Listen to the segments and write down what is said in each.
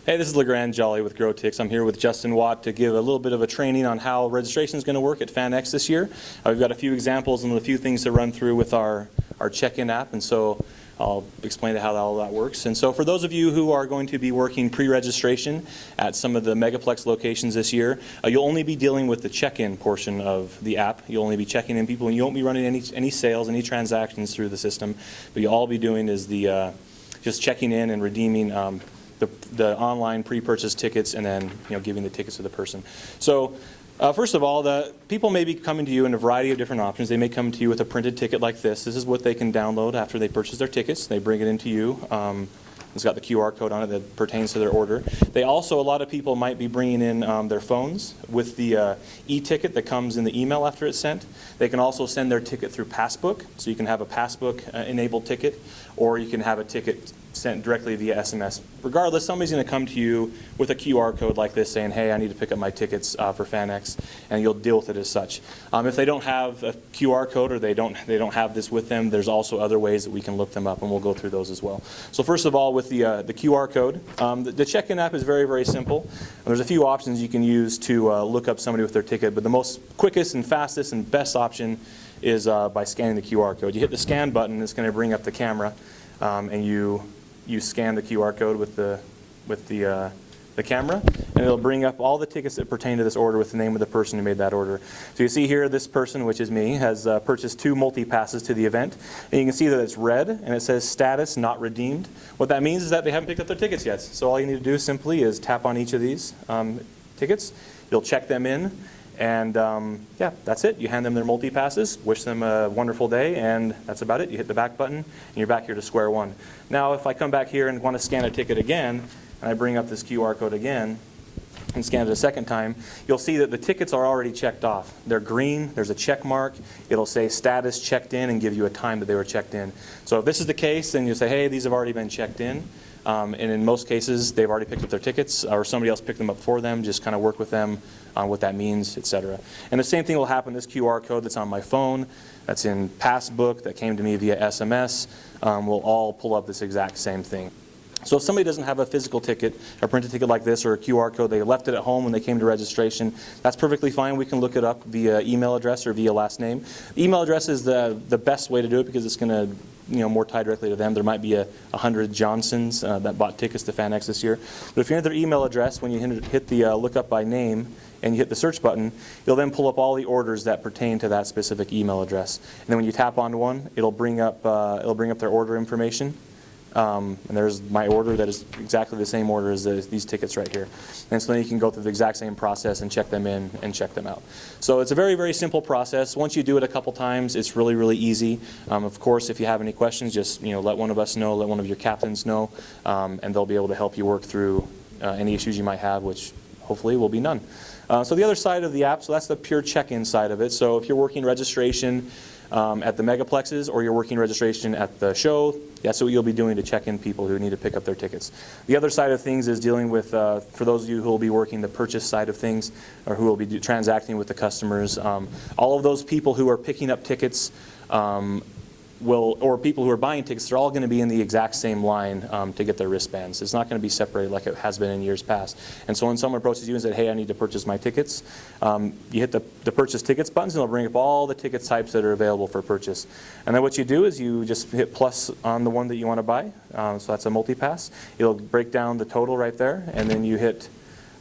Hey, this is LeGrand Jolly with GrowTix. I'm here with Justin Watt to give a little bit of a training on how registration is going to work at FanX this year. We've got a few examples and a few things to run through with our check-in app, and so I'll explain how all that works. And so for those of you who are going to be working pre-registration at some of the Megaplex locations this year, you'll only be dealing with the check-in portion of the app. You'll only be checking in people, and you won't be running any sales, any transactions through the system. But you'll all be doing is the just checking in and redeeming the online pre-purchase tickets, and then giving the tickets to the person. So first of all, the people may be coming to you in a variety of different options. They may come to you with a printed ticket like this. This is what they can download after they purchase their tickets. They bring it into you. It's got the QR code on it that pertains to their order. They also, a lot of people might be bringing in their phones with the e-ticket that comes in the email after it's sent. They can also send their ticket through Passbook, so you can have a Passbook enabled ticket, or you can have a ticket sent directly via SMS. Regardless, somebody's going to come to you with a QR code like this saying, hey, I need to pick up my tickets for FanX, and you'll deal with it as such. If they don't have a QR code, or they don't have this with them, there's also other ways that we can look them up, and we'll go through those as well. So first of all, with the QR code, the check-in app is very, very simple. There's a few options you can use to look up somebody with their ticket, but the most quickest and fastest and best option is by scanning the QR code. You hit the scan button, it's going to bring up the camera, and you scan the QR code with the camera, and it'll bring up all the tickets that pertain to this order with the name of the person who made that order. So you see here, this person, which is me, has purchased 2 multi-passes to the event, and you can see that it's red and it says status not redeemed. What that means is that they haven't picked up their tickets yet. So all you need to do simply is tap on each of these tickets. You'll check them in, and yeah, that's it. You hand them their multi-passes, wish them a wonderful day, and that's about it. You hit the back button, and you're back here to square one. Now, if I come back here and want to scan a ticket again, and I bring up this QR code again and scan it a second time, you'll see that the tickets are already checked off. They're green, there's a check mark, it'll say status checked in and give you a time that they were checked in. So if this is the case, then you say, hey, these have already been checked in. And in most cases, they've already picked up their tickets, or somebody else picked them up for them. Just kind of work with them on what that means, etc. And the same thing will happen. This QR code that's on my phone, that's in Passbook, that came to me via SMS, will all pull up this exact same thing. So if somebody doesn't have a physical ticket, a printed ticket like this, or a QR code, they left it at home when they came to registration, that's perfectly fine. We can look it up via email address or via last name. Email address is the best way to do it, because it's going to more tied directly to them. There might be 100 Johnsons that bought tickets to FanX this year. But if you enter their email address, when you hit the look up by name and you hit the search button, you'll then pull up all the orders that pertain to that specific email address. And then when you tap on one, it'll bring up their order information. And there's my order that is exactly the same order as these tickets right here. And so then you can go through the exact same process and check them in and check them out. So it's a very, very simple process. Once you do it a couple times, it's really, really easy. Of course, if you have any questions, just let one of us know, let one of your captains know, and they'll be able to help you work through any issues you might have, which hopefully will be none. So the other side of the app, so that's the pure check-in side of it. So if you're working registration at the Megaplexes, or you're working registration at the show, that's what you'll be doing to check in people who need to pick up their tickets. The other side of things is dealing with, for those of you who will be working the purchase side of things, or who will be transacting with the customers, all of those people who are picking up tickets or people who are buying tickets, they're all going to be in the exact same line to get their wristbands. It's not going to be separated like it has been in years past. And so when someone approaches you and says, hey, I need to purchase my tickets, you hit the purchase tickets buttons, and it'll bring up all the ticket types that are available for purchase. And then what you do is you just hit plus on the one that you want to buy. So that's a multi-pass. It'll break down the total right there, and then you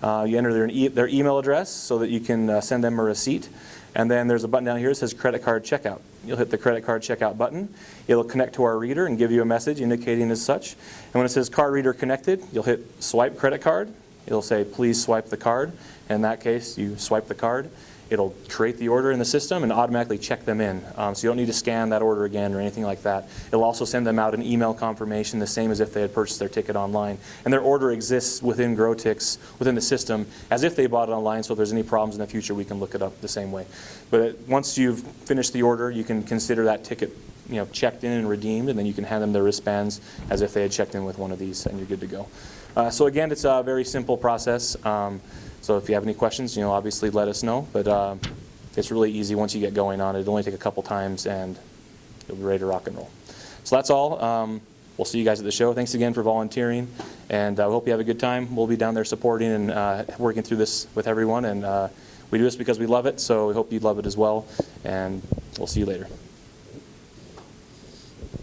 enter their email address so that you can send them a receipt. And then there's a button down here that says credit card checkout. You'll hit the credit card checkout button. It'll connect to our reader and give you a message indicating as such. And when it says card reader connected, you'll hit swipe credit card. It'll say please swipe the card. In that case, you swipe the card. It'll create the order in the system and automatically check them in. So you don't need to scan that order again or anything like that. It'll also send them out an email confirmation, the same as if they had purchased their ticket online. And their order exists within GrowTix, within the system, as if they bought it online, so if there's any problems in the future, we can look it up the same way. But once you've finished the order, you can consider that ticket checked in and redeemed, and then you can hand them their wristbands as if they had checked in with one of these, and you're good to go. So again, it's a very simple process. So if you have any questions, obviously let us know. But it's really easy once you get going on it. It'll only take a couple times, and you'll be ready to rock and roll. So that's all. we'll see you guys at the show. Thanks again for volunteering, and I hope you have a good time. We'll be down there supporting and working through this with everyone, and we do this because we love it, so we hope you love it as well, and we'll see you later.